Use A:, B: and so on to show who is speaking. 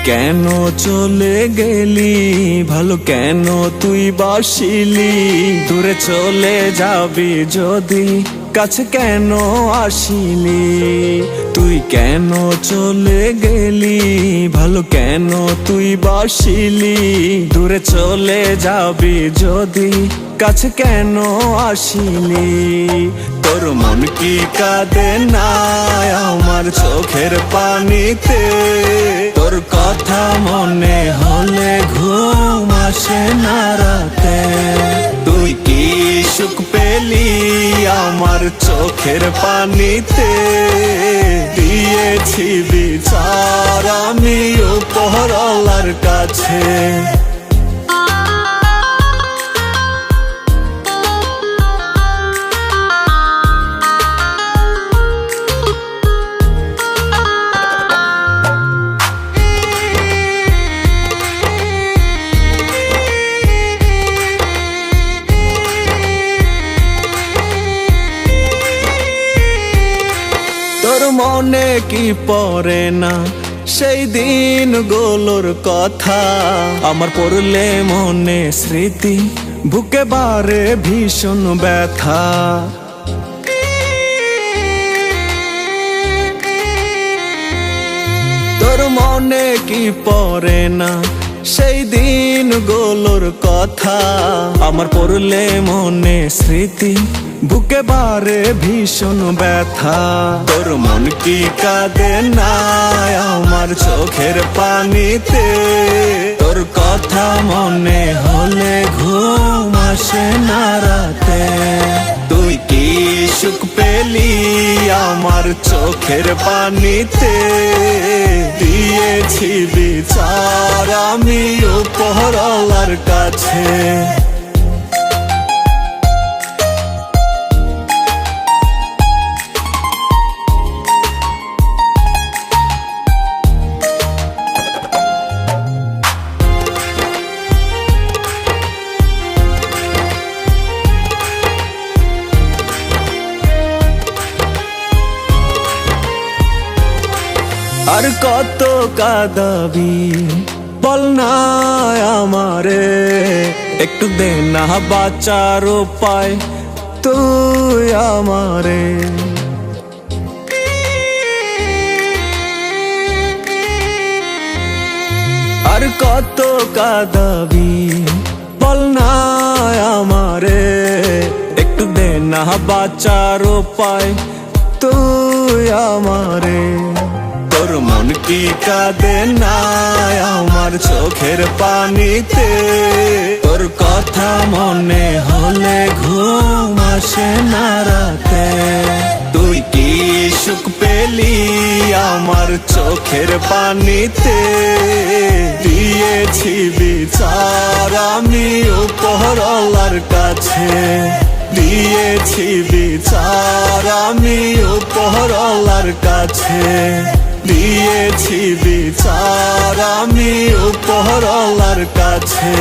A: কেন চলে গেলি, ভালো কেন তুই বাসিলি, দূরে চলে যাবি যদি কাছে কেন আসিলি। তুই কেন চলে গেলি, ভালো কেন তুই বাসিলি, দূরে চলে যাবি যদি কাছে কেন আসিলি। তোর মন কি কাঁদে না আমার চোখের পানিতে, তোর কথা মনে হলে ঘুম আসে না রাতে। তুই কি সুখ পেলি আমার চোখের পানিতে, দিয়েছি বিচার আমি উপরওয়ালার কাছে। তোর মনে কি পড়ে না সেই দিনগুলোর কথা, আমার পড়লে মনে স্মৃতি বুকে বারে ভীষণ ব্যথা। তোর মনে কি পড়ে না সেই দিনগুলোর কথা, আমার পড়লে মনে স্মৃতি বুকে বারে ভীষণ ব্যথা। তোর মন কি কাঁদে না আমার চোখের পানিতে, তোর কথা মনে হলে ঘুম আসে না রাতে। তুই কি সুখ পেলি আমার চোখের পানিতে, দিয়েছি বিচার আমি উপরওয়ালার কাছে। আর কত কাঁদাবি বল না আমারে, একটু দে না বাঁচার উপায় তুই আমারে। আর কত কাঁদাবি বল না আমারে, একটু দে না বাঁচার উপায় তুই আমারে। তোর মন কি কাঁদে না আমার চোখের পানিতে, তোর কথা মনে হলে ঘুম আসে না রাতে। তুই কি সুখ পেলি আমার চোখের পানিতে, দিয়েছি বিচার আমি উপরওয়ালার কাছে। দিয়েছি বিচার আমি উপরওয়ালার কাছে, দিয়েছি বিচার আমি উপরওয়ালার কাছে।